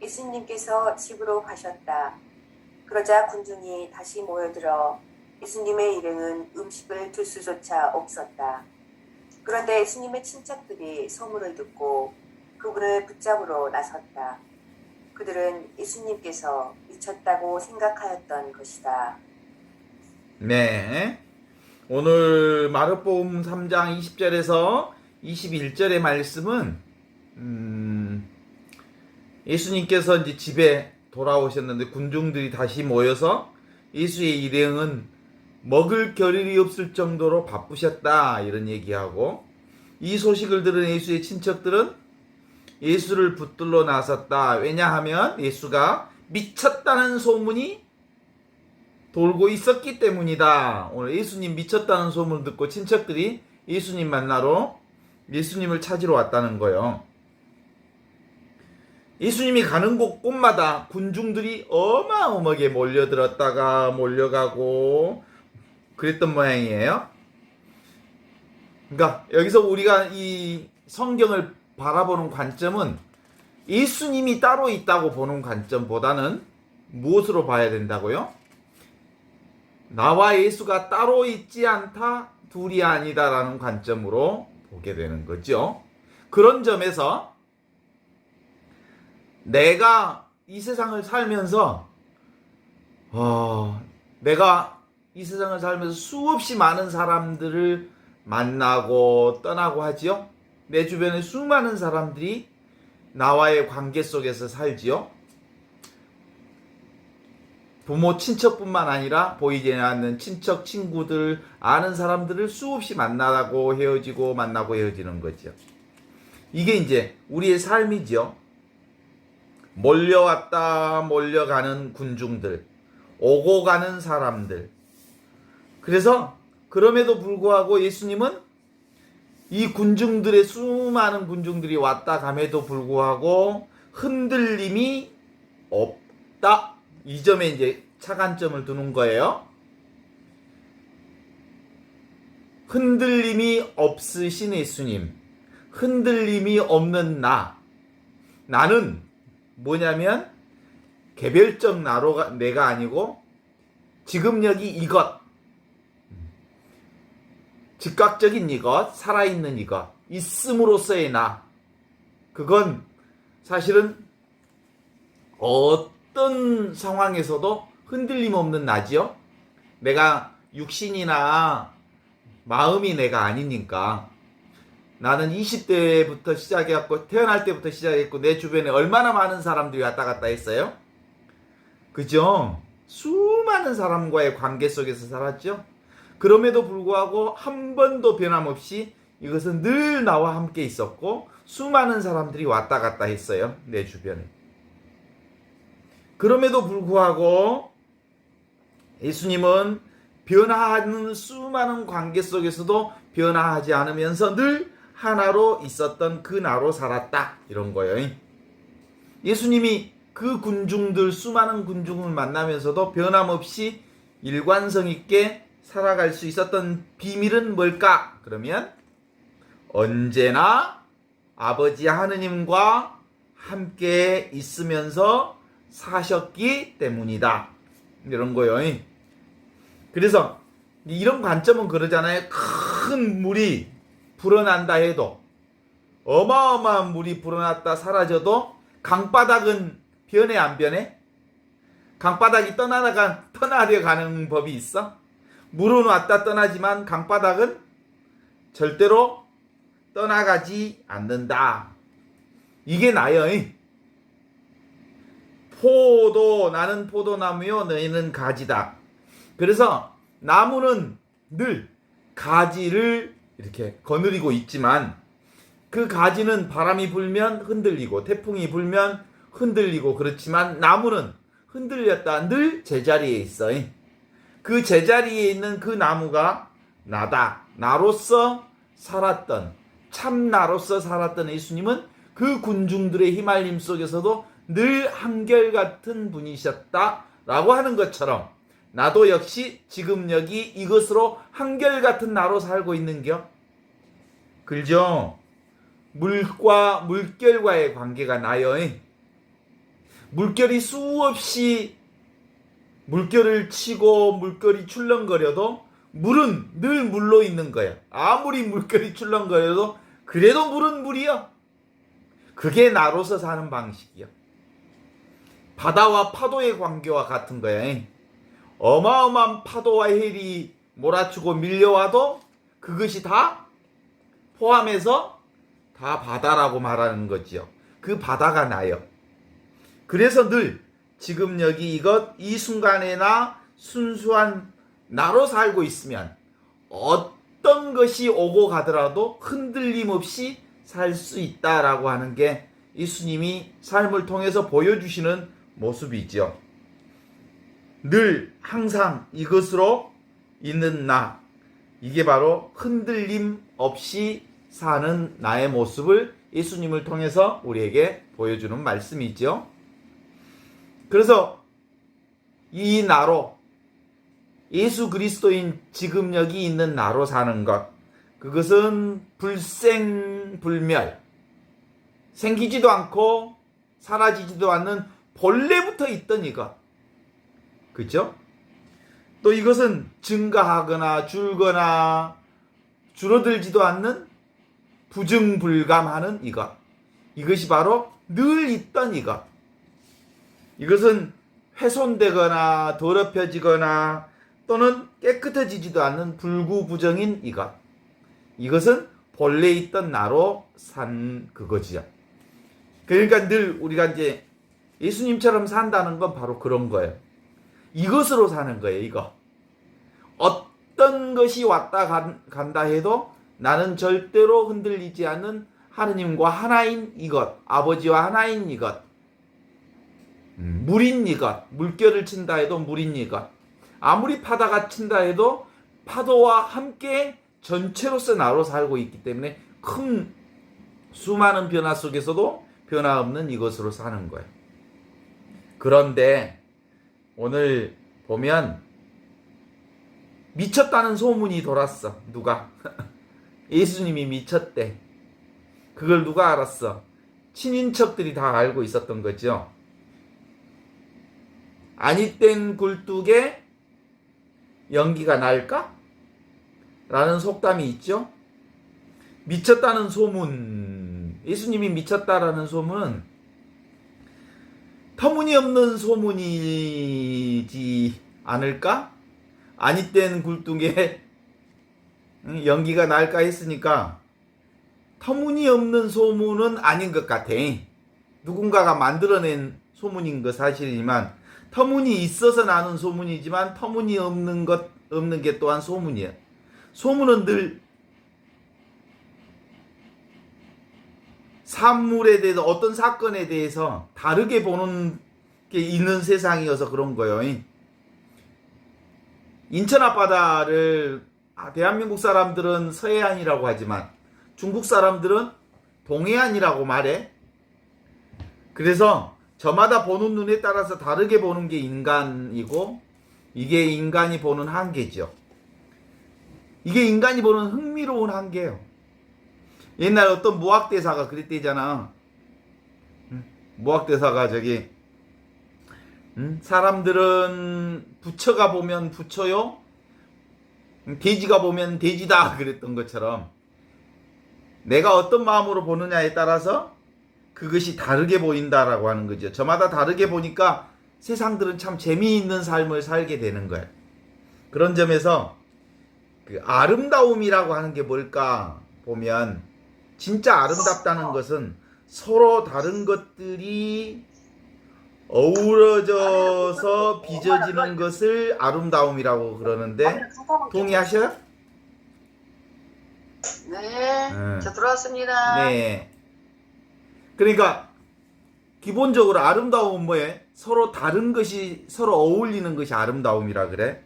예수님께서 집으로 가셨다. 그러자 군중이 다시 모여들어 예수님의 일행은 음식을 줄 수조차 없었다. 그런데 예수님의 친척들이 소문을 듣고 그분을 붙잡으러 나섰다. 그들은 예수님께서 미쳤다고 생각하였던 것이다. 네. 오늘 마르복음 3장 20절에서 21절의 말씀은 예수님께서 이제 집에 돌아오셨는데 군중들이 다시 모여서 예수의 일행은 먹을 겨를이 없을 정도로 바쁘셨다 이런 얘기하고, 이 소식을 들은 예수의 친척들은 예수를 붙들러 나섰다. 왜냐하면 예수가 미쳤다는 소문이 돌고 있었기 때문이다. 오늘 예수님 미쳤다는 소문을 듣고 친척들이 예수님 만나러 예수님을 찾으러 왔다는 거예요. 예수님이 가는 곳곳마다 군중들이 어마어마하게 몰려들었다가 몰려가고 그랬던 모양이에요. 그러니까 여기서 우리가 이 성경을 바라보는 관점은 예수님이 따로 있다고 보는 관점보다는 무엇으로 봐야 된다고요? 나와 예수가 따로 있지 않다, 둘이 아니다라는 관점으로 보게 되는 거죠. 그런 점에서 내가 이 세상을 살면서 수없이 많은 사람들을 만나고 떠나고 하지요. 내 주변에 수많은 사람들이 나와의 관계 속에서 살지요. 부모, 친척뿐만 아니라 보이지 않는 친척, 친구들, 아는 사람들을 수없이 만나고 헤어지고 만나고 헤어지는 거죠. 이게 이제 우리의 삶이죠. 몰려왔다 몰려가는 군중들, 오고 가는 사람들. 그래서 그럼에도 불구하고 예수님은 이 군중들의 수많은 군중들이 왔다 감에도 불구하고 흔들림이 없다. 이 점에 이제 차관점을 두는 거예요. 흔들림이 없으신 예수님, 흔들림이 없는 나는 뭐냐면 개별적 내가 아니고 지금 여기 이것, 즉각적인 이것, 살아있는 이것, 있음으로써의 나. 그건 사실은 어떤 상황에서도 흔들림 없는 나지요. 내가 육신이나 마음이 내가 아니니까. 나는 20대부터 시작해갖고 태어날 때부터 시작했고 내 주변에 얼마나 많은 사람들이 왔다 갔다 했어요. 그죠? 수많은 사람과의 관계 속에서 살았죠. 그럼에도 불구하고 한 번도 변함없이 이것은 늘 나와 함께 있었고 수많은 사람들이 왔다 갔다 했어요. 내 주변에. 그럼에도 불구하고 예수님은 변화하는 수많은 관계 속에서도 변화하지 않으면서 늘 하나로 있었던 그 나로 살았다. 이런 거예요. 예수님이 그 군중들, 수많은 군중을 만나면서도 변함없이 일관성 있게 살아갈 수 있었던 비밀은 뭘까? 그러면 언제나 아버지 하느님과 함께 있으면서 사셨기 때문이다. 이런 거예요. 그래서 이런 관점은 그러잖아요. 큰 물이 불어난다 해도, 어마어마한 물이 불어났다 사라져도 강바닥은 변해 안 변해? 강바닥이 떠나려 가는 법이 있어? 물은 왔다 떠나지만 강바닥은 절대로 떠나가지 않는다. 이게 나요. 나는 포도나무요 너희는 가지다. 그래서 나무는 늘 가지를 이렇게 거느리고 있지만 그 가지는 바람이 불면 흔들리고 태풍이 불면 흔들리고 그렇지만 나무는 흔들렸다 늘 제자리에 있어. 그 제자리에 있는 그 나무가 나다. 나로서 살았던, 참 나로서 살았던 예수님은 그 군중들의 휘말림 속에서도 늘 한결같은 분이셨다라고 하는 것처럼 나도 역시 지금 여기 이것으로 한결같은 나로 살고 있는겨. 그죠? 물결과의 관계가 나요. 물결이 수없이 물결을 치고 물결이 출렁거려도 물은 늘 물로 있는 거야. 아무리 물결이 출렁거려도 그래도 물은 물이야. 그게 나로서 사는 방식이야. 바다와 파도의 관계와 같은 거야. 어마어마한 파도와 해일이 몰아치고 밀려와도 그것이 다 포함해서 다 바다라고 말하는 거지요. 그 바다가 나요. 그래서 늘 지금 여기 이 순간에나 순수한 나로 살고 있으면 어떤 것이 오고 가더라도 흔들림 없이 살 수 있다라고 하는 게 예수님이 삶을 통해서 보여주시는 모습이죠. 늘 항상 이것으로 있는 나, 이게 바로 흔들림 없이 사는 나의 모습을 예수님을 통해서 우리에게 보여주는 말씀이죠. 그래서 이 나로, 예수 그리스도인 지금 여기 있는 나로 사는 것, 그것은 불생불멸, 생기지도 않고 사라지지도 않는 본래부터 있던 이것, 그죠? 또 이것은 증가하거나 줄거나 줄어들지도 않는 부증불감하는 이것, 이것이 바로 늘 있던 이것, 이것은 훼손되거나 더럽혀지거나 또는 깨끗해지지도 않는 불구부정인 이것, 이것은 본래 있던 나로 산 그거지요. 그러니까 늘 우리가 이제 예수님처럼 산다는 건 바로 그런 거예요. 이것으로 사는 거예요. 이거. 어떤 것이 왔다 간다 해도 나는 절대로 흔들리지 않는 하느님과 하나인 이것, 아버지와 하나인 이것, 물인 이것, 물결을 친다 해도 물인 이것, 아무리 파다가 친다 해도 파도와 함께 전체로서 나로 살고 있기 때문에 큰 수많은 변화 속에서도 변화 없는 이것으로 사는 거예요. 그런데 오늘 보면 미쳤다는 소문이 돌았어. 누가? 예수님이 미쳤대. 그걸 누가 알았어? 친인척들이 다 알고 있었던 거죠. 아니 땐 굴뚝에 연기가 날까? 라는 속담이 있죠. 미쳤다는 소문, 예수님이 미쳤다라는 소문은 터무니없는 소문이지 않을까? 아니 땐 굴뚝에 연기가 날까 했으니까 터무니없는 소문은 아닌 것 같아. 누군가가 만들어낸 소문인 거 사실이지만, 터무니 있어서 나는 소문이지만 터무니없는 게 또한 소문이야. 소문은 늘 사물에 대해서, 어떤 사건에 대해서 다르게 보는 게 있는 세상이어서 그런 거예요. 인천 앞바다를 대한민국 사람들은 서해안이라고 하지만 중국 사람들은 동해안이라고 말해. 그래서 저마다 보는 눈에 따라서 다르게 보는 게 인간이고, 이게 인간이 보는 한계죠. 이게 인간이 보는 흥미로운 한계예요. 옛날 어떤 무학대사가 그랬대잖아. 무학대사가 사람들은 부처가 보면 부처요, 돼지가 보면 돼지다 그랬던 것처럼 내가 어떤 마음으로 보느냐에 따라서 그것이 다르게 보인다라고 하는 거죠. 저마다 다르게 보니까 세상들은 참 재미있는 삶을 살게 되는 거예요. 그런 점에서 그 아름다움이라고 하는 게 뭘까 보면, 진짜 아름답다는 것은 서로 다른 것들이 어우러져서 빚어지는 것을 아름다움이라고 그러는데, 동의하셔요? 네, 저 들어왔습니다. 네. 그러니까 기본적으로 아름다움은 뭐예요? 서로 다른 것이 서로 어울리는 것이 아름다움이라 그래.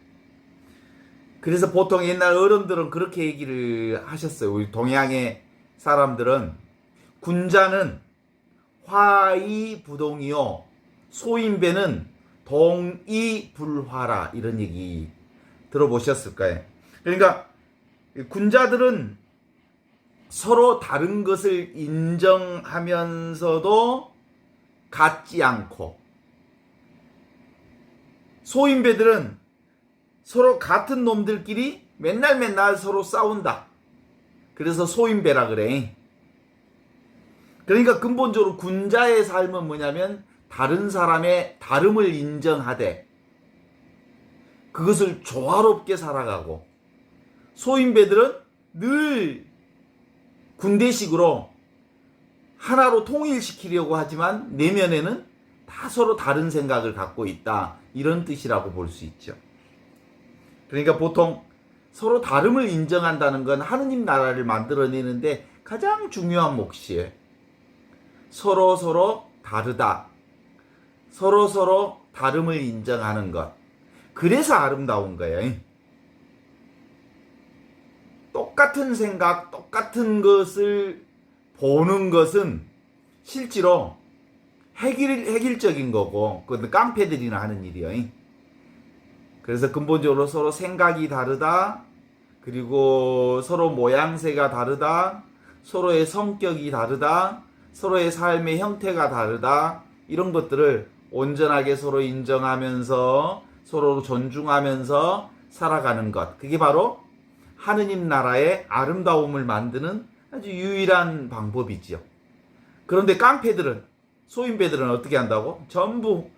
그래서 보통 옛날 어른들은 그렇게 얘기를 하셨어요. 우리 동양의 사람들은 군자는 화이부동이요, 소인배는 동이불화라, 이런 얘기 들어보셨을 거예요. 그러니까 군자들은 서로 다른 것을 인정하면서도 갖지 않고, 소인배들은 서로 같은 놈들끼리 맨날 서로 싸운다. 그래서 소인배라 그래. 그러니까 근본적으로 군자의 삶은 뭐냐면 다른 사람의 다름을 인정하되 그것을 조화롭게 살아가고, 소인배들은 늘 군대식으로 하나로 통일시키려고 하지만 내면에는 다 서로 다른 생각을 갖고 있다. 이런 뜻이라고 볼 수 있죠. 그러니까 보통 서로 다름을 인정한다는 건 하느님 나라를 만들어내는데 가장 중요한 몫이에요. 서로 다르다. 서로 다름을 인정하는 것. 그래서 아름다운 거예요. 똑같은 생각, 똑같은 것을 보는 것은 실제로 획일적인 거고, 그건 깡패들이나 하는 일이에요. 그래서 근본적으로 서로 생각이 다르다. 그리고 서로 모양새가 다르다. 서로의 성격이 다르다. 서로의 삶의 형태가 다르다. 이런 것들을 온전하게 서로 인정하면서 서로 존중하면서 살아가는 것. 그게 바로 하느님 나라의 아름다움을 만드는 아주 유일한 방법이지요. 그런데 깡패들은, 소인배들은 어떻게 한다고? 전부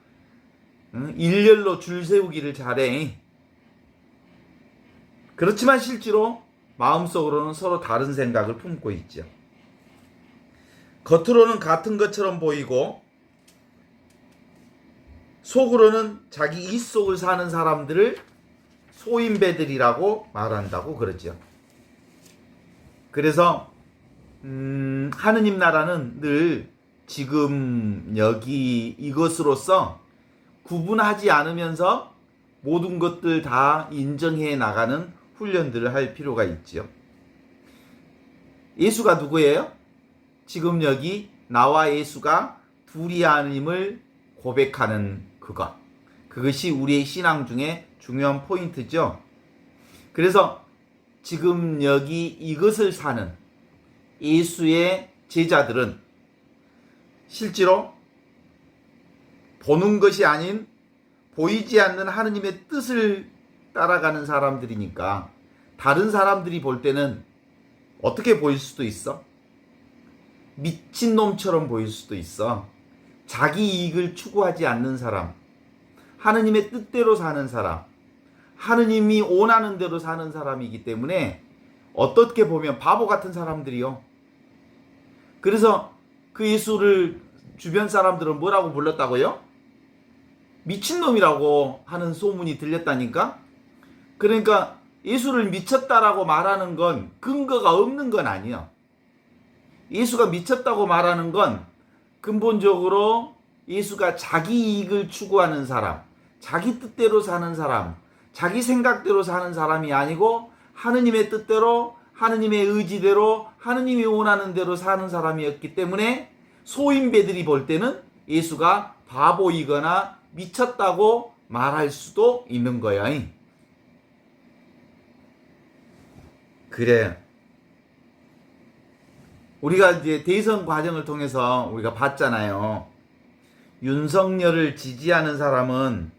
일렬로 줄 세우기를 잘해. 그렇지만 실제로 마음속으로는 서로 다른 생각을 품고 있죠. 겉으로는 같은 것처럼 보이고 속으로는 자기 입속을 사는 사람들을 소인배들이라고 말한다고 그러죠. 그래서 하느님 나라는 늘 지금 여기 이것으로서 구분하지 않으면서 모든 것들 다 인정해 나가는 훈련들을 할 필요가 있죠. 예수가 누구예요? 지금 여기 나와 예수가 둘이 하나님을 고백하는 그것. 그것이 우리의 신앙 중에 중요한 포인트죠. 그래서 지금 여기 이것을 사는 예수의 제자들은 실제로 보는 것이 아닌 보이지 않는 하느님의 뜻을 따라가는 사람들이니까 다른 사람들이 볼 때는 어떻게 보일 수도 있어? 미친놈처럼 보일 수도 있어. 자기 이익을 추구하지 않는 사람, 하느님의 뜻대로 사는 사람, 하느님이 원하는 대로 사는 사람이기 때문에 어떻게 보면 바보 같은 사람들이요. 그래서 그 예수를 주변 사람들은 뭐라고 불렀다고요? 미친놈이라고 하는 소문이 들렸다니까? 그러니까 예수를 미쳤다라고 말하는 건 근거가 없는 건 아니야. 예수가 미쳤다고 말하는 건 근본적으로 예수가 자기 이익을 추구하는 사람, 자기 뜻대로 사는 사람, 자기 생각대로 사는 사람이 아니고 하느님의 뜻대로, 하느님의 의지대로, 하느님이 원하는 대로 사는 사람이었기 때문에 소인배들이 볼 때는 예수가 바보이거나 미쳤다고 말할 수도 있는 거야. 그래. 우리가 이제 대선 과정을 통해서 우리가 봤잖아요. 윤석열을 지지하는 사람은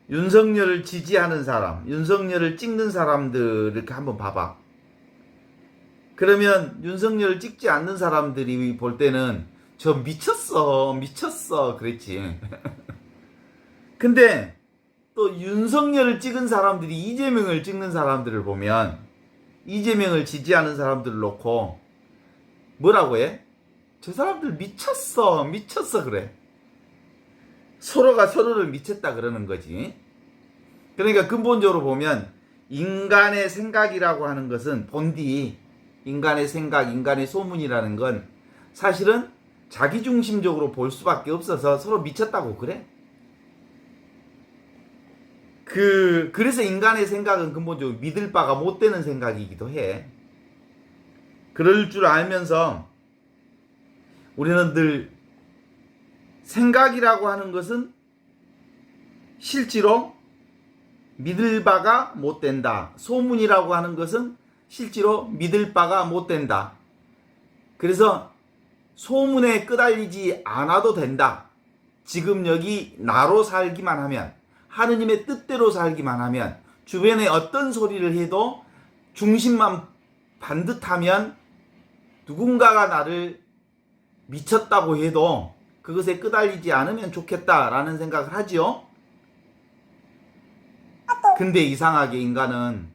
윤석열을 지지하는 사람, 윤석열을 찍는 사람들 이렇게 한번 봐봐. 그러면 윤석열을 찍지 않는 사람들이 볼 때는 저 미쳤어 그랬지. 근데 또 윤석열을 찍은 사람들이 이재명을 찍는 사람들을 보면 이재명을 지지하는 사람들을 놓고 뭐라고 해? 저 사람들 미쳤어 그래. 서로가 서로를 미쳤다 그러는 거지. 그러니까 근본적으로 보면 인간의 생각이라고 하는 것은 본디 인간의 생각, 인간의 소문이라는 건 사실은 자기중심적으로 볼 수밖에 없어서 서로 미쳤다고 그래. 그래서 인간의 생각은 근본적으로 믿을 바가 못 되는 생각이기도 해. 그럴 줄 알면서 우리는 늘 생각이라고 하는 것은 실제로 믿을 바가 못 된다. 소문이라고 하는 것은 실제로 믿을 바가 못 된다. 그래서 소문에 끄달리지 않아도 된다. 지금 여기 나로 살기만 하면, 하느님의 뜻대로 살기만 하면, 주변에 어떤 소리를 해도 중심만 반듯하면 누군가가 나를 미쳤다고 해도 그것에 끄달리지 않으면 좋겠다라는 생각을 하지요. 근데 이상하게 인간은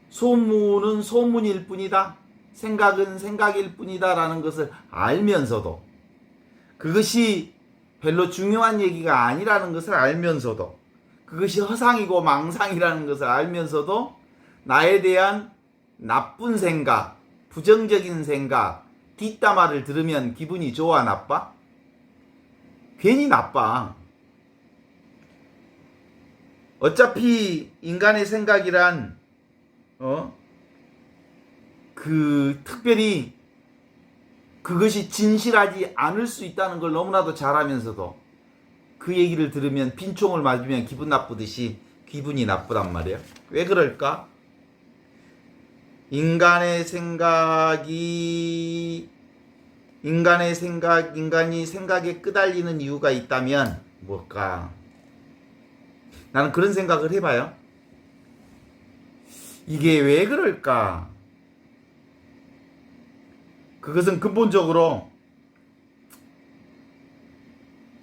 소문은 소문일 뿐이다, 생각은 생각일 뿐이다 라는 것을 알면서도, 그것이 별로 중요한 얘기가 아니라는 것을 알면서도, 그것이 허상이고 망상이라는 것을 알면서도 나에 대한 나쁜 생각, 부정적인 생각, 뒷담화를 들으면 기분이 좋아, 나빠? 괜히 나빠. 어차피 인간의 생각이란 특별히 그것이 진실하지 않을 수 있다는 걸 너무나도 잘 알면서도 그 얘기를 들으면 빈총을 맞으면 기분 나쁘듯이 기분이 나쁘단 말이야. 왜 그럴까? 인간이 생각에 끄달리는 이유가 있다면 뭘까? 나는 그런 생각을 해봐요. 이게 왜 그럴까? 그것은 근본적으로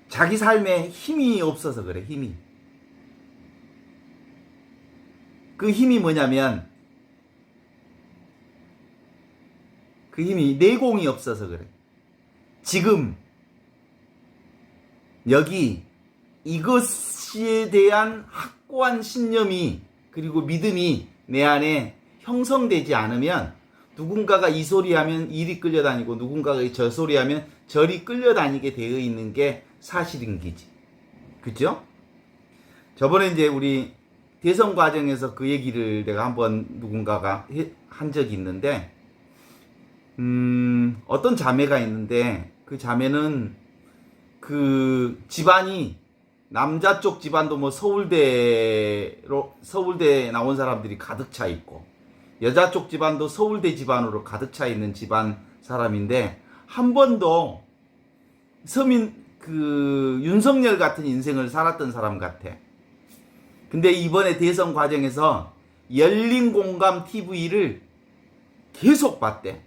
자기 삶에 힘이 없어서 그래, 힘이. 그 힘이 뭐냐면, 그 힘이 내공이 없어서 그래. 지금 여기 이것에 대한 확고한 신념이, 그리고 믿음이 내 안에 형성되지 않으면 누군가가 이 소리 하면 이리 끌려다니고 누군가가 저 소리 하면 저리 끌려다니게 되어 있는 게 사실인 기지. 그죠? 저번에 이제 우리 대선 과정에서 그 얘기를 내가 한번 누군가가 한 적이 있는데, 어떤 자매가 있는데, 그 자매는 그 집안이 남자 쪽 집안도 뭐 서울대 나온 사람들이 가득 차 있고, 여자 쪽 집안도 서울대 집안으로 가득 차 있는 집안 사람인데, 한 번도 윤석열 같은 인생을 살았던 사람 같아. 근데 이번에 대선 과정에서 열린 공감 TV를 계속 봤대.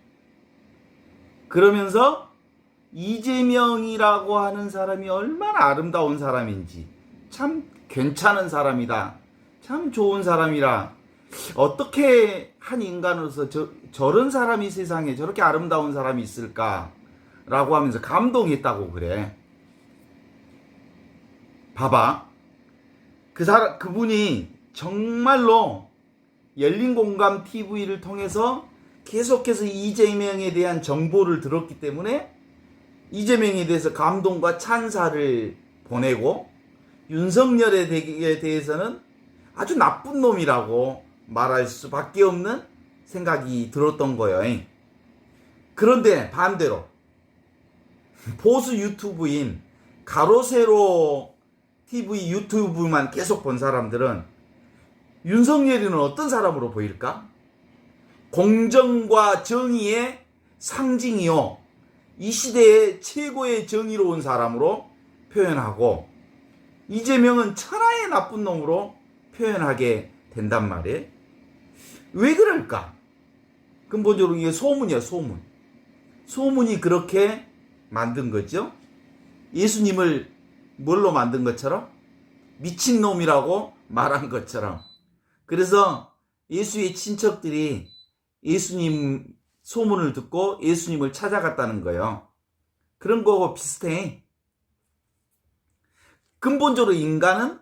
그러면서 이재명이라고 하는 사람이 얼마나 아름다운 사람인지, 참 괜찮은 사람이다, 참 좋은 사람이라, 어떻게 한 인간으로서 저런 사람이 세상에 저렇게 아름다운 사람이 있을까라고 하면서 감동했다고 그래. 봐봐. 그분이 정말로 열린 공감 TV를 통해서 계속해서 이재명에 대한 정보를 들었기 때문에 이재명에 대해서 감동과 찬사를 보내고, 윤석열에 대해서는 아주 나쁜 놈이라고 말할 수밖에 없는 생각이 들었던 거예요. 그런데 반대로 보수 유튜브인 가로세로 TV 유튜브만 계속 본 사람들은 윤석열이는 어떤 사람으로 보일까? 공정과 정의의 상징이요, 이 시대의 최고의 정의로운 사람으로 표현하고, 이재명은 천하의 나쁜 놈으로 표현하게 된단 말이에요. 왜 그럴까? 근본적으로 이게 소문이야, 소문. 소문이 그렇게 만든 거죠. 예수님을 뭘로 만든 것처럼? 미친놈이라고 말한 것처럼. 그래서 예수의 친척들이 예수님 소문을 듣고 예수님을 찾아갔다는 거예요. 그런 거하고 비슷해. 근본적으로 인간은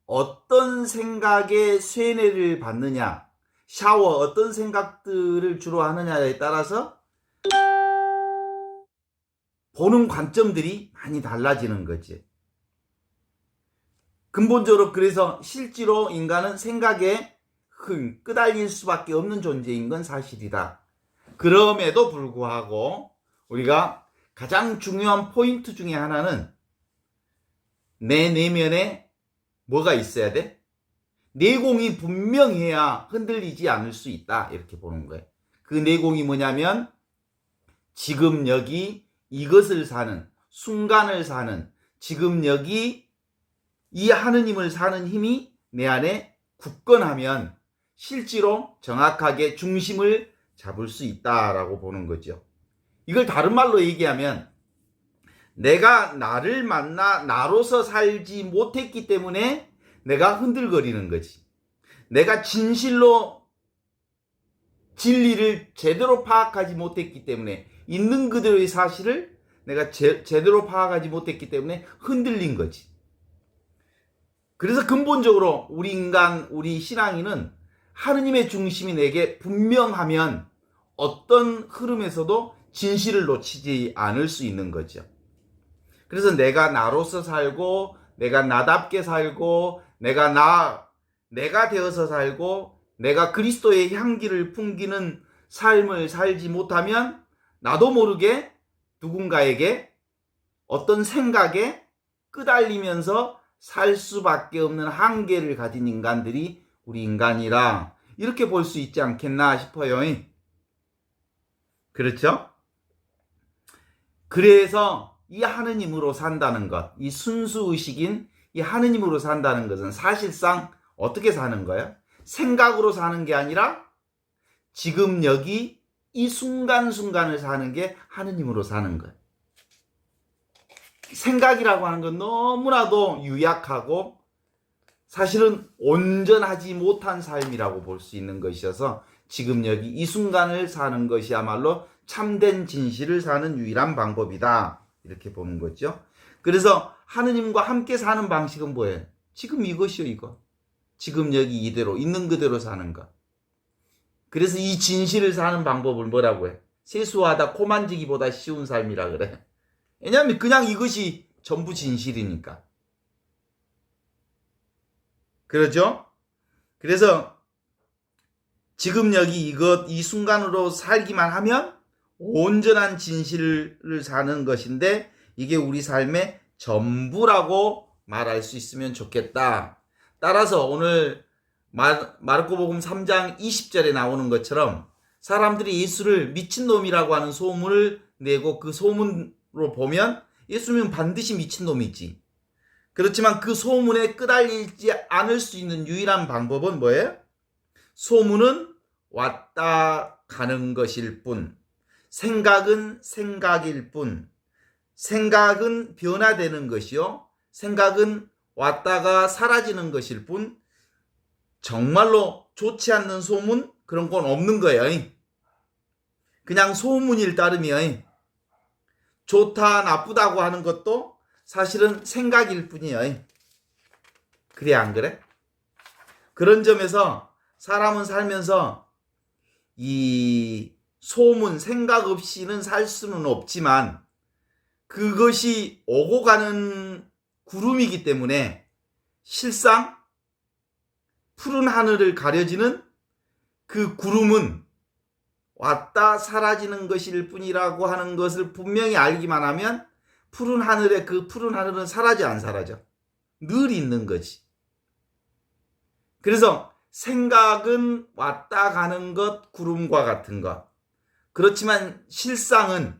어떤 생각에 쇠뇌를 받느냐, 샤워 어떤 생각들을 주로 하느냐에 따라서 보는 관점들이 많이 달라지는 거지. 근본적으로 그래서 실제로 인간은 생각에 끄달릴 수밖에 없는 존재인 건 사실이다. 그럼에도 불구하고 우리가 가장 중요한 포인트 중에 하나는 내 내면에 뭐가 있어야 돼? 내공이 분명해야 흔들리지 않을 수 있다, 이렇게 보는 거예요. 그 내공이 뭐냐면 지금 여기 이것을 사는, 순간을 사는, 지금 여기 이 하느님을 사는 힘이 내 안에 굳건하면 실제로 정확하게 중심을 잡을 수 있다라고 보는 거죠. 이걸 다른 말로 얘기하면 내가 나를 만나 나로서 살지 못했기 때문에 내가 흔들거리는 거지. 내가 진실로 진리를 제대로 파악하지 못했기 때문에, 있는 그대로의 사실을 내가 제대로 파악하지 못했기 때문에 흔들린 거지. 그래서 근본적으로 우리 인간, 우리 신앙인은 하느님의 중심이 내게 분명하면 어떤 흐름에서도 진실을 놓치지 않을 수 있는 거죠. 그래서 내가 나로서 살고, 내가 나답게 살고, 내가 되어서 살고, 내가 그리스도의 향기를 풍기는 삶을 살지 못하면 나도 모르게 누군가에게 어떤 생각에 끄달리면서 살 수밖에 없는 한계를 가진 인간들이 우리 인간이라, 이렇게 볼 수 있지 않겠나 싶어요. 그렇죠? 그래서 이 하느님으로 산다는 것, 이 순수의식인 이 하느님으로 산다는 것은 사실상 어떻게 사는 거예요? 생각으로 사는 게 아니라 지금 여기 이 순간순간을 사는 게 하느님으로 사는 거예요. 생각이라고 하는 건 너무나도 유약하고 사실은 온전하지 못한 삶이라고 볼 수 있는 것이어서 지금 여기 이 순간을 사는 것이야말로 참된 진실을 사는 유일한 방법이다, 이렇게 보는 거죠. 그래서 하느님과 함께 사는 방식은 뭐예요? 지금 이것이요, 이거. 지금 여기 이대로 있는 그대로 사는 것. 그래서 이 진실을 사는 방법을 뭐라고 해? 세수하다 코 만지기보다 쉬운 삶이라 그래. 왜냐하면 그냥 이것이 전부 진실이니까. 그렇죠? 그래서 지금 여기 이 순간으로 살기만 하면 온전한 진실을 사는 것인데, 이게 우리 삶의 전부라고 말할 수 있으면 좋겠다. 따라서 오늘 마르코복음 3장 20절에 나오는 것처럼 사람들이 예수를 미친놈이라고 하는 소문을 내고, 그 소문으로 보면 예수는 반드시 미친놈이지. 그렇지만 그 소문에 끄달리지 않을 수 있는 유일한 방법은 뭐예요? 소문은 왔다 가는 것일 뿐, 생각은 생각일 뿐, 생각은 변화되는 것이요, 생각은 왔다가 사라지는 것일 뿐, 정말로 좋지 않는 소문, 그런 건 없는 거예요. 그냥 소문일 따름이에요. 좋다 나쁘다고 하는 것도 사실은 생각일 뿐이에요. 그래 안 그래? 그런 점에서 사람은 살면서 이 소문, 생각 없이는 살 수는 없지만 그것이 오고 가는 구름이기 때문에 실상 푸른 하늘을 가려지는 그 구름은 왔다 사라지는 것일 뿐이라고 하는 것을 분명히 알기만 하면 푸른 하늘에, 그 푸른 하늘은 사라져 안 사라져? 늘 있는 거지. 그래서 생각은 왔다 가는 것, 구름과 같은 것. 그렇지만 실상은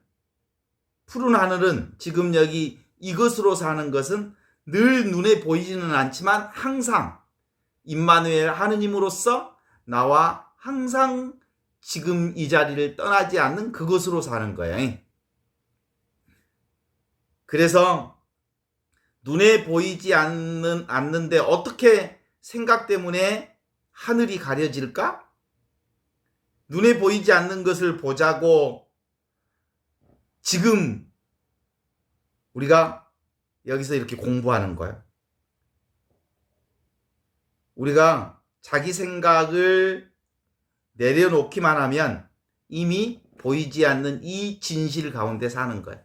푸른 하늘은 지금 여기 이것으로 사는 것은 늘 눈에 보이지는 않지만 항상 임마누엘 하느님으로서 나와 항상 지금 이 자리를 떠나지 않는 그것으로 사는 거예요. 그래서 눈에 보이지 않는데 어떻게 생각 때문에 하늘이 가려질까? 눈에 보이지 않는 것을 보자고 지금 우리가 여기서 이렇게 공부하는 거야. 우리가 자기 생각을 내려놓기만 하면 이미 보이지 않는 이 진실 가운데 사는 거야.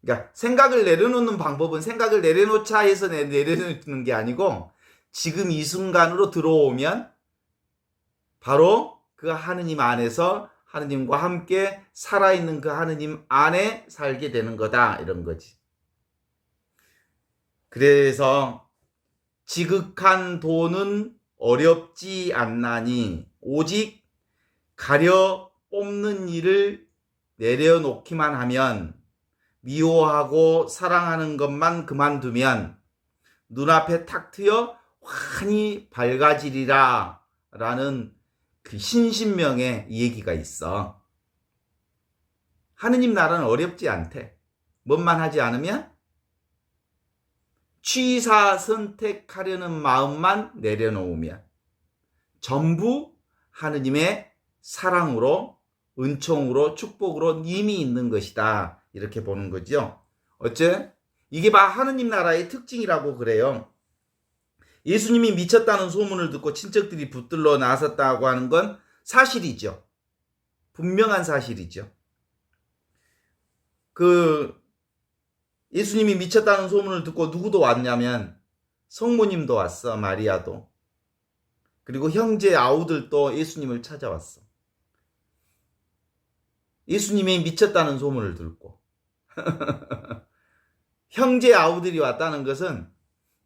그러니까 생각을 내려놓는 방법은 생각을 내려놓자 해서 내려놓는 게 아니고 지금 이 순간으로 들어오면 바로 그 하느님 안에서 하느님과 함께 살아있는 그 하느님 안에 살게 되는 거다, 이런 거지. 그래서 지극한 도는 어렵지 않나니 오직 가려 뽑는 일을 내려놓기만 하면 미워하고 사랑하는 것만 그만두면 눈앞에 탁 트여 환히 밝아지리라 라는 그 신신명의 얘기가 있어. 하느님 나라는 어렵지 않대. 뭔만 하지 않으면 취사 선택하려는 마음만 내려놓으면 전부 하느님의 사랑으로, 은총으로, 축복으로 이미 있는 것이다. 이렇게 보는 거죠. 어째? 이게 바 하느님 나라의 특징이라고 그래요. 예수님이 미쳤다는 소문을 듣고 친척들이 붙들러 나섰다고 하는 건 사실이죠. 분명한 사실이죠. 예수님이 미쳤다는 소문을 듣고 누구도 왔냐면 성모님도 왔어, 마리아도. 그리고 형제 아우들도 예수님을 찾아왔어. 예수님이 미쳤다는 소문을 듣고. 형제 아우들이 왔다는 것은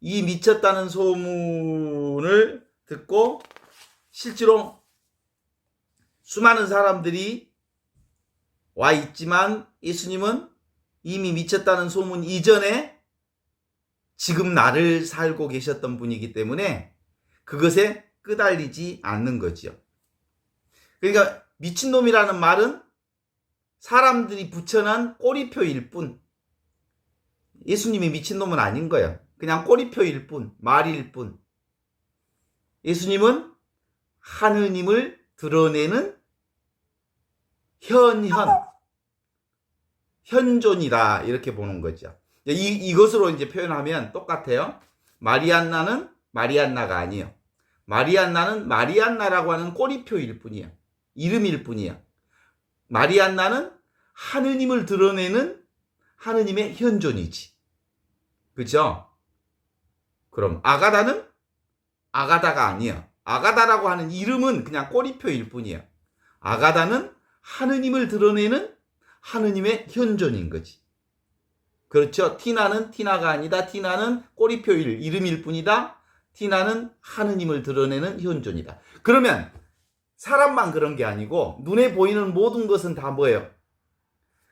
이 미쳤다는 소문을 듣고 실제로 수많은 사람들이 와 있지만 예수님은 이미 미쳤다는 소문 이전에 지금 나를 살고 계셨던 분이기 때문에 그것에 끄달리지 않는 거지요. 그러니까 미친놈이라는 말은 사람들이 붙여놓은 꼬리표일 뿐, 예수님이 미친놈은 아닌 거예요. 그냥 꼬리표일 뿐, 말일 뿐. 예수님은 하느님을 드러내는 현존이다. 이렇게 보는 거죠. 이것으로 이제 표현하면 똑같아요. 마리안나는 마리안나가 아니에요. 마리안나는 마리안나라고 하는 꼬리표일 뿐이야. 이름일 뿐이야. 마리안나는 하느님을 드러내는 하느님의 현존이지. 그죠? 그럼 아가다는 아가다가 아니야. 아가다라고 하는 이름은 그냥 꼬리표일 뿐이야. 아가다는 하느님을 드러내는 하느님의 현존인 거지. 그렇죠? 티나는 티나가 아니다. 티나는 꼬리표일 이름일 뿐이다. 티나는 하느님을 드러내는 현존이다. 그러면 사람만 그런 게 아니고 눈에 보이는 모든 것은 다 뭐예요?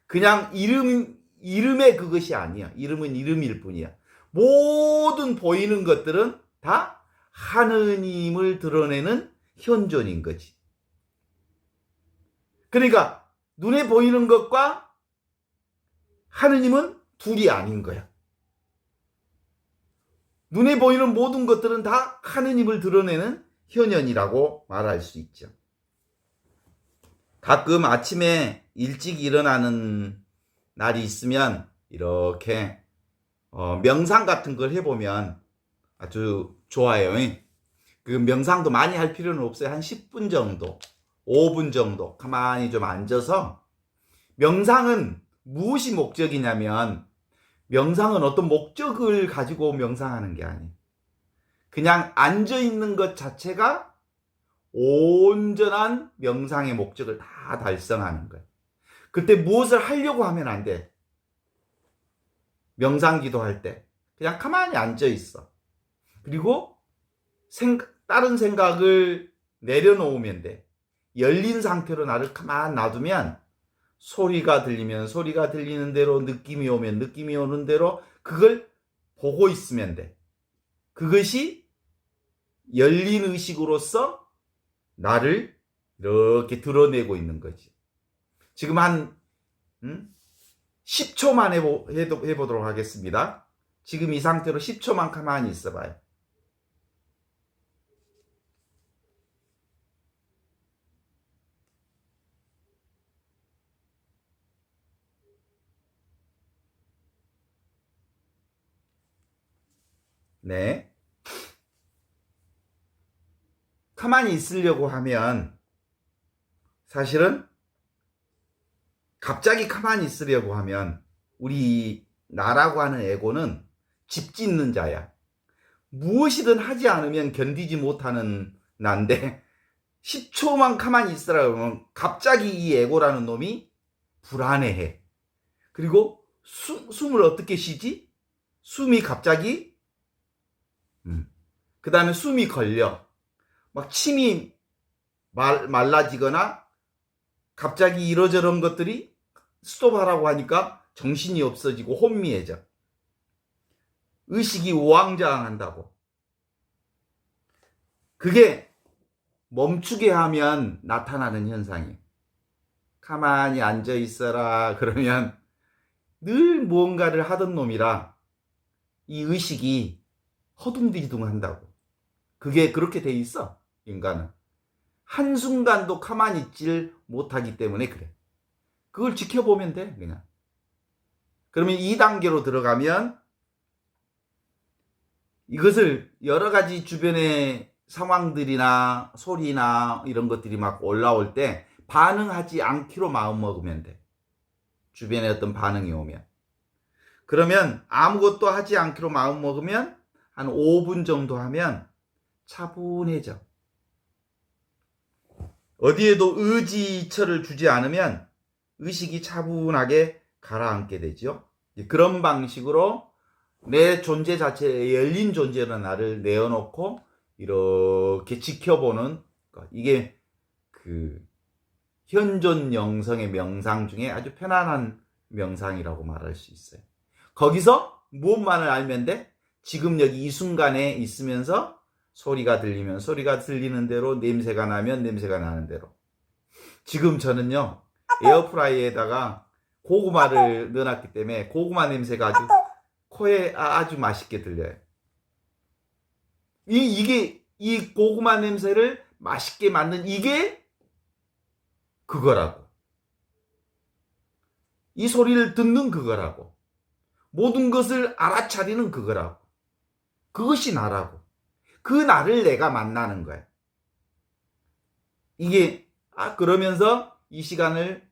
그냥 이름의 그것이 아니야. 이름은 이름일 뿐이야. 모든 보이는 것들은 다 하느님을 드러내는 현존인 거지. 그러니까 눈에 보이는 것과 하느님은 둘이 아닌 거야. 눈에 보이는 모든 것들은 다 하느님을 드러내는 현현이라고 말할 수 있죠. 가끔 아침에 일찍 일어나는 날이 있으면 이렇게 명상 같은 걸 해보면 아주 좋아요. 그 명상도 많이 할 필요는 없어요. 한 10분 정도, 5분 정도 가만히 좀 앉아서. 명상은 무엇이 목적이냐면 명상은 어떤 목적을 가지고 명상하는 게 아니에요. 그냥 앉아있는 것 자체가 온전한 명상의 목적을 다 달성하는 거예요. 그때 무엇을 하려고 하면 안 돼. 명상기도 할 때 그냥 가만히 앉아있어. 그리고 다른 생각을 내려놓으면 돼. 열린 상태로 나를 가만히 놔두면 소리가 들리면 소리가 들리는 대로, 느낌이 오면 느낌이 오는 대로 그걸 보고 있으면 돼. 그것이 열린 의식으로서 나를 이렇게 드러내고 있는 거지. 지금 한 10초만 해보도록 하겠습니다. 지금 이 상태로 10초만 가만히 있어봐요. 네. 가만히 있으려고 하면 사실은 갑자기 가만히 있으려고 하면 우리 나라고 하는 에고는 집 짓는 자야. 무엇이든 하지 않으면 견디지 못하는 난데 10초만 가만히 있으라고 하면 갑자기 이 에고라는 놈이 불안해해. 그리고 숨을 어떻게 쉬지? 숨이 갑자기 그 다음에 숨이 걸려. 막 침이 말라지거나 갑자기 이러저런 것들이 스톱하라고 하니까 정신이 없어지고 혼미해져. 의식이 우왕좌왕한다고. 그게 멈추게 하면 나타나는 현상이에요. 가만히 앉아 있어라 그러면 늘 무언가를 하던 놈이라 이 의식이 허둥지둥한다고. 그게 그렇게 돼 있어. 인간은 한순간도 가만히 있질 못하기 때문에 그래. 그걸 지켜보면 돼. 그냥. 그러면 2단계로 들어가면 이것을 여러 가지 주변의 상황들이나 소리나 이런 것들이 막 올라올 때 반응하지 않기로 마음먹으면 돼. 주변에 어떤 반응이 오면. 그러면 아무것도 하지 않기로 마음먹으면 한 5분 정도 하면 차분해져. 어디에도 의지처를 주지 않으면 의식이 차분하게 가라앉게 되죠. 그런 방식으로 내 존재 자체에 열린 존재로 나를 내어놓고 이렇게 지켜보는 것. 이게 그 현존 영성의 명상 중에 아주 편안한 명상이라고 말할 수 있어요. 거기서 무엇만을 알면 돼? 지금 여기 이 순간에 있으면서 소리가 들리면 소리가 들리는 대로, 냄새가 나면 냄새가 나는 대로. 지금 저는요 에어프라이어에다가 고구마를 넣어놨기 때문에 고구마 냄새가 아주 코에 아주 맛있게 들려요. 이 고구마 냄새를 맛있게 만든 이게 그거라고. 이 소리를 듣는 그거라고. 모든 것을 알아차리는 그거라고. 그것이 나라고. 그 나를 내가 만나는 거야. 이게 그러면서 이 시간을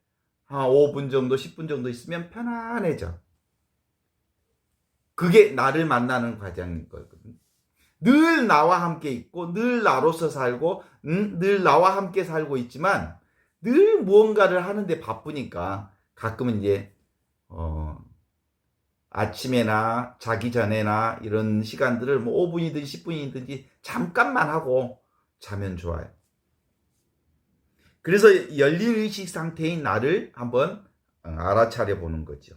한 5분 정도 10분 정도 있으면 편안해져. 그게 나를 만나는 과정인 거거든. 늘 나와 함께 있고 늘 나로서 살고 늘 나와 함께 살고 있지만 늘 무언가를 하는데 바쁘니까 가끔은 이제 아침에나 자기 전에나 이런 시간들을 뭐 5분이든 10분이든지 잠깐만 하고 자면 좋아요. 그래서 열린 의식 상태인 나를 한번 알아차려 보는 거죠.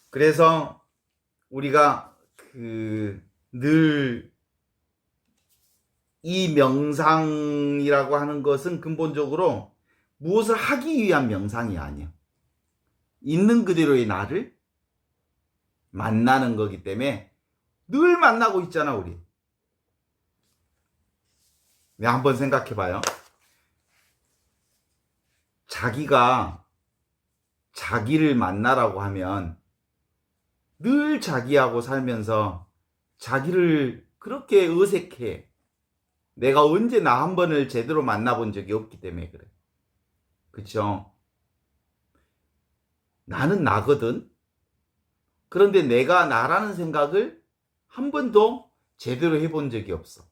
그래서 우리가 늘 이 명상이라고 하는 것은 근본적으로 무엇을 하기 위한 명상이 아니야. 있는 그대로의 나를 만나는 거기 때문에 늘 만나고 있잖아, 우리. 네, 한번 생각해 봐요. 자기가 자기를 만나라고 하면 늘 자기하고 살면서 자기를 그렇게 어색해. 내가 언제 나 한 번을 제대로 만나본 적이 없기 때문에 그래. 그쵸? 나는 나거든. 그런데 내가 나라는 생각을 한 번도 제대로 해본 적이 없어.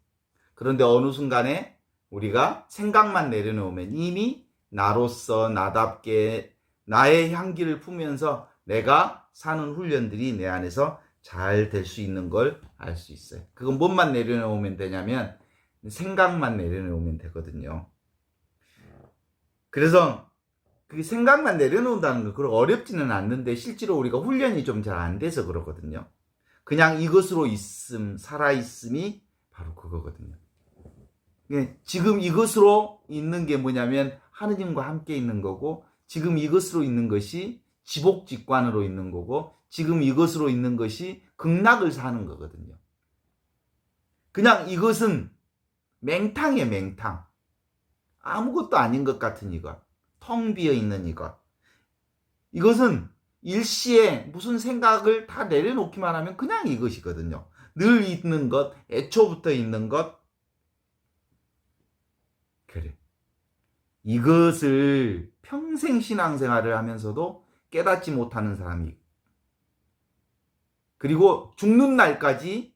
그런데 어느 순간에 우리가 생각만 내려놓으면 이미 나로서 나답게 나의 향기를 품으면서 내가 사는 훈련들이 내 안에서 잘 될 수 있는 걸 알 수 있어요. 그건 뭔만 내려놓으면 되냐면 생각만 내려놓으면 되거든요. 그래서 그 생각만 내려놓는다는 거 그렇게 어렵지는 않는데 실제로 우리가 훈련이 좀 잘 안 돼서 그렇거든요. 그냥 이것으로 있음, 살아있음이 바로 그거거든요. 지금 이것으로 있는 게 뭐냐면 하느님과 함께 있는 거고, 지금 이것으로 있는 것이 지복직관으로 있는 거고, 지금 이것으로 있는 것이 극락을 사는 거거든요. 그냥 이것은 맹탕이에요, 맹탕. 아무것도 아닌 것 같은 이것. 텅 비어 있는 이것. 이것은 일시에 무슨 생각을 다 내려놓기만 하면 그냥 이것이거든요. 늘 있는 것, 애초부터 있는 것. 그래. 이것을 평생 신앙생활을 하면서도 깨닫지 못하는 사람이, 그리고 죽는 날까지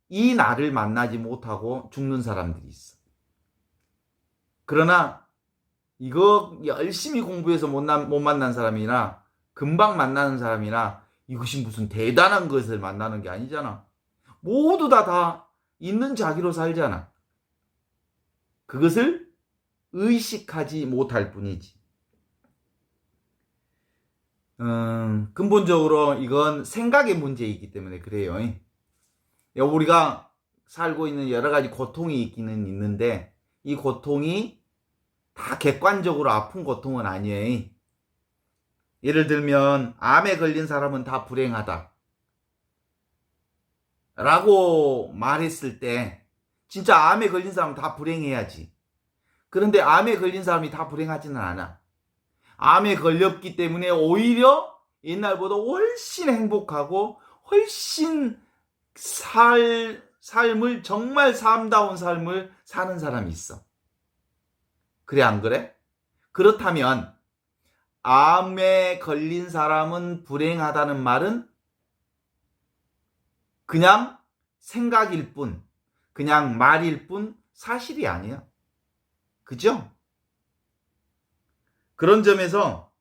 이 나를 만나지 못하고 죽는 사람들이 있어. 그러나 이거 열심히 공부해서 못 만난 사람이나 금방 만나는 사람이나 이것이 무슨 대단한 것을 만나는 게 아니잖아. 모두 다 있는 자기로 살잖아. 그것을 의식하지 못할 뿐이지. 근본적으로 이건 생각의 문제이기 때문에 그래요. 우리가 살고 있는 여러 가지 고통이 있기는 있는데 이 고통이 다 객관적으로 아픈 고통은 아니에요. 예를 들면 암에 걸린 사람은 다 불행하다 라고 말했을 때 진짜 암에 걸린 사람은 다 불행해야지. 그런데 암에 걸린 사람이 다 불행하지는 않아. 암에 걸렸기 때문에 오히려 옛날보다 훨씬 행복하고 훨씬 삶을 정말 삶다운 삶을 사는 사람이 있어. 그래 안 그래? 그렇다면 암에 걸린 사람은 불행하다는 말은 그냥 생각일 뿐, 그냥 말일 뿐 사실이 아니야. 그죠? 그런 점에서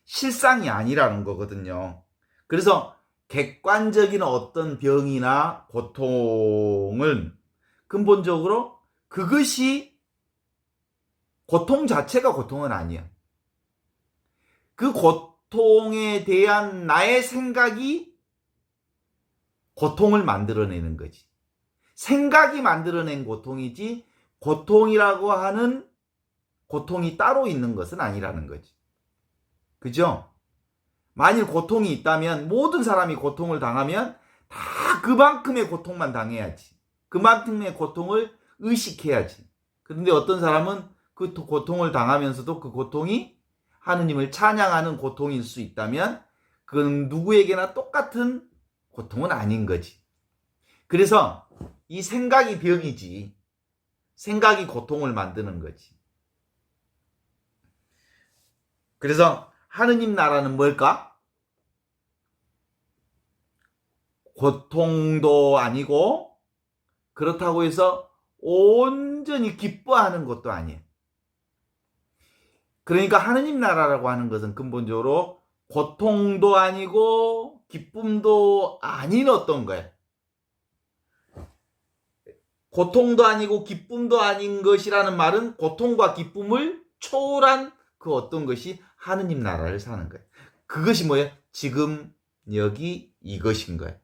실상이 아니라는 거거든요. 그래서 객관적인 어떤 병이나 고통은 근본적으로 그것이 고통 자체가 고통은 아니야. 그 고통에 대한 나의 생각이 고통을 만들어내는 거지. 생각이 만들어낸 고통이지 고통이라고 하는 고통이 따로 있는 것은 아니라는 거지. 그죠? 만일 고통이 있다면 모든 사람이 고통을 당하면 다 그만큼의 고통만 당해야지. 그만큼의 고통을 의식해야지. 그런데 어떤 사람은 그 고통을 당하면서도 그 고통이 하느님을 찬양하는 고통일 수 있다면 그건 누구에게나 똑같은 고통은 아닌 거지. 그래서 이 생각이 병이지 생각이 고통을 만드는 거지. 그래서 하느님 나라는 뭘까? 고통도 아니고 그렇다고 해서 온전히 기뻐하는 것도 아니에요. 그러니까 하느님 나라라고 하는 것은 근본적으로 고통도 아니고 기쁨도 아닌 어떤 거예요. 고통도 아니고 기쁨도 아닌 것이라는 말은 고통과 기쁨을 초월한 그 어떤 것이 하느님 나라를 사는 거예요. 그것이 뭐예요? 지금 여기 이것인 거예요.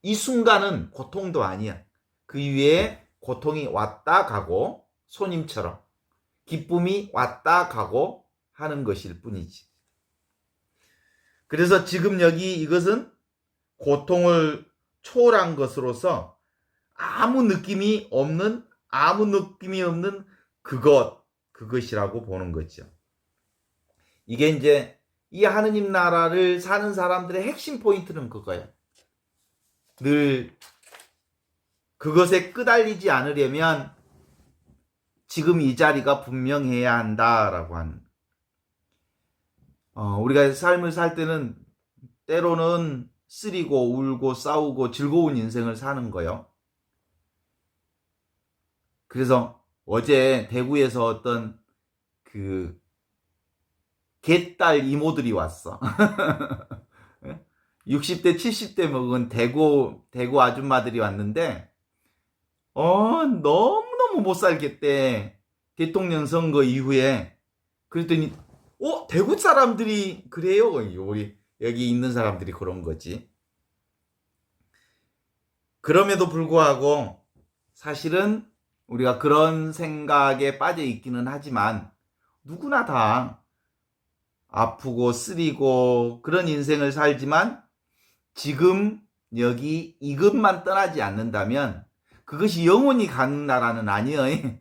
이 순간은 고통도 아니야. 그 위에 고통이 왔다 가고 손님처럼 기쁨이 왔다 가고 하는 것일 뿐이지. 그래서 지금 여기 이것은 고통을 초월한 것으로서 아무 느낌이 없는 그것이라고 보는 거죠. 이게 이제 이 하느님 나라를 사는 사람들의 핵심 포인트는 그거예요. 늘 그것에 끄달리지 않으려면 지금 이 자리가 분명해야 한다라고 하는. 우리가 삶을 살 때는 때로는 쓰리고 울고 싸우고 즐거운 인생을 사는 거요. 그래서 어제 대구에서 어떤 그 개딸 이모들이 왔어. 60대 70대 먹은 대구 아줌마들이 왔는데 너무너무 못 살겠대. 대통령 선거 이후에. 그랬더니 대구 사람들이 그래요. 우리 여기 있는 사람들이 그런 거지. 그럼에도 불구하고 사실은 우리가 그런 생각에 빠져 있기는 하지만 누구나 다 아프고 쓰리고 그런 인생을 살지만 지금 여기 이것만 떠나지 않는다면 그것이 영원히 가는 나라는 아니에요.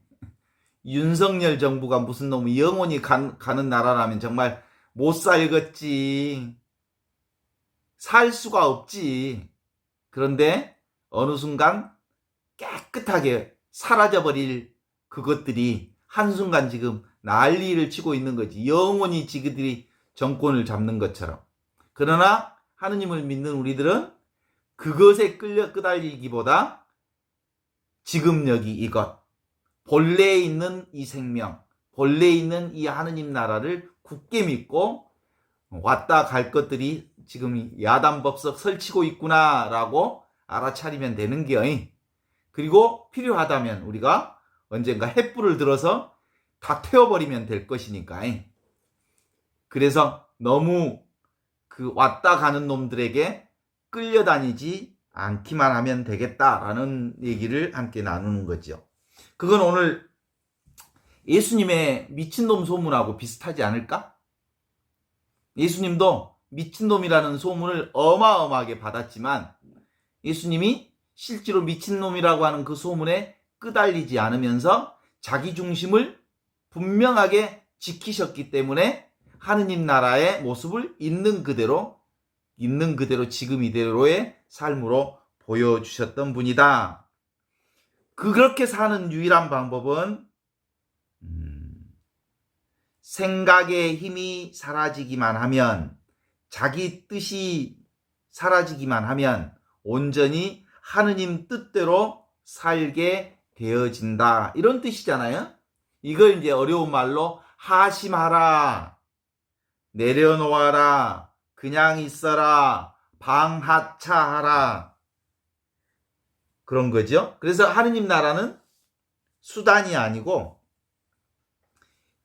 윤석열 정부가 무슨 놈이 영원히 가는 나라라면 정말 못 살겠지. 살 수가 없지. 그런데 어느 순간 깨끗하게 사라져버릴 그것들이 한순간 지금 난리를 치고 있는 거지. 영원히 지그들이 정권을 잡는 것처럼. 그러나 하느님을 믿는 우리들은 그것에 끄달리기보다 지금 여기 이것, 본래에 있는 이 생명, 본래에 있는 이 하느님 나라를 굳게 믿고 왔다 갈 것들이 지금 야단법석 설치고 있구나라고 알아차리면 되는 게요. 그리고 필요하다면 우리가 언젠가 횃불을 들어서 다 태워버리면 될 것이니까. 그래서 너무 그 왔다 가는 놈들에게 끌려다니지 않기만 하면 되겠다라는 얘기를 함께 나누는 거죠. 그건 오늘 예수님의 미친놈 소문하고 비슷하지 않을까? 예수님도 미친놈이라는 소문을 어마어마하게 받았지만 예수님이 실제로 미친놈이라고 하는 그 소문에 끄달리지 않으면서 자기 중심을 분명하게 지키셨기 때문에 하느님 나라의 모습을 있는 그대로 지금 이대로의 삶으로 보여주셨던 분이다. 그렇게 사는 유일한 방법은 생각의 힘이 사라지기만 하면, 자기 뜻이 사라지기만 하면 온전히 하느님 뜻대로 살게 되어진다. 이런 뜻이잖아요. 이걸 이제 어려운 말로 하심하라, 내려놓아라, 그냥 있어라, 방하차하라, 그런 거죠. 그래서 하느님 나라는 수단이 아니고,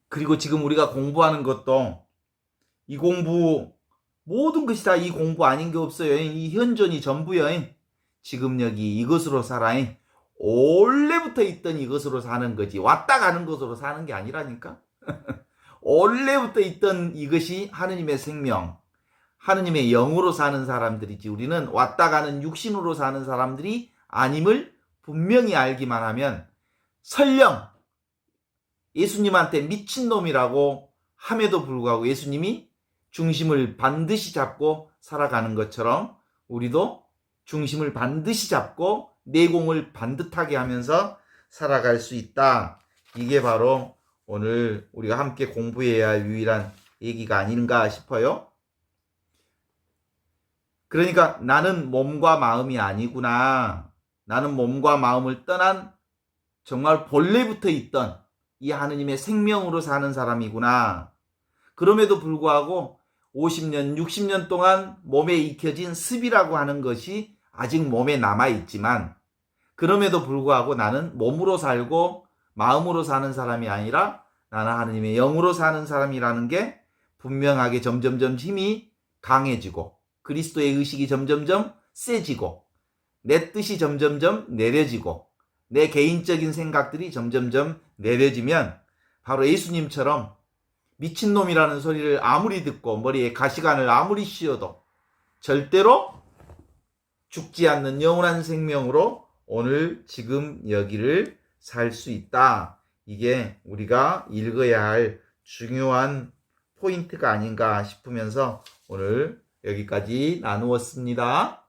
그리고 지금 우리가 공부하는 것도 이 공부, 모든 것이 다 이 공부 아닌 게 없어요. 이 현존이 전부요. 지금 여기 이것으로 살아. 원래부터 있던 이것으로 사는 거지 왔다 가는 것으로 사는 게 아니라니까. 원래부터 있던 이것이 하느님의 생명, 하느님의 영으로 사는 사람들이지, 우리는 왔다 가는 육신으로 사는 사람들이 아님을 분명히 알기만 하면, 설령 예수님한테 미친놈이라고 함에도 불구하고 예수님이 중심을 반드시 잡고 살아가는 것처럼 우리도 중심을 반드시 잡고 내공을 반듯하게 하면서 살아갈 수 있다. 이게 바로 오늘 우리가 함께 공부해야 할 유일한 얘기가 아닌가 싶어요. 그러니까 나는 몸과 마음이 아니구나. 나는 몸과 마음을 떠난 정말 본래부터 있던 이 하느님의 생명으로 사는 사람이구나. 그럼에도 불구하고 50년, 60년 동안 몸에 익혀진 습이라고 하는 것이 아직 몸에 남아있지만, 그럼에도 불구하고 나는 몸으로 살고 마음으로 사는 사람이 아니라 나는 하느님의 영으로 사는 사람이라는 게 분명하게 점점점 힘이 강해지고, 그리스도의 의식이 점점점 세지고, 내 뜻이 점점점 내려지고, 내 개인적인 생각들이 점점점 내려지면 바로 예수님처럼 미친놈이라는 소리를 아무리 듣고 머리에 가시관을 아무리 씌워도 절대로 죽지 않는 영원한 생명으로 오늘 지금 여기를 살 수 있다. 이게 우리가 읽어야 할 중요한 포인트가 아닌가 싶으면서 오늘 여기까지 나누었습니다.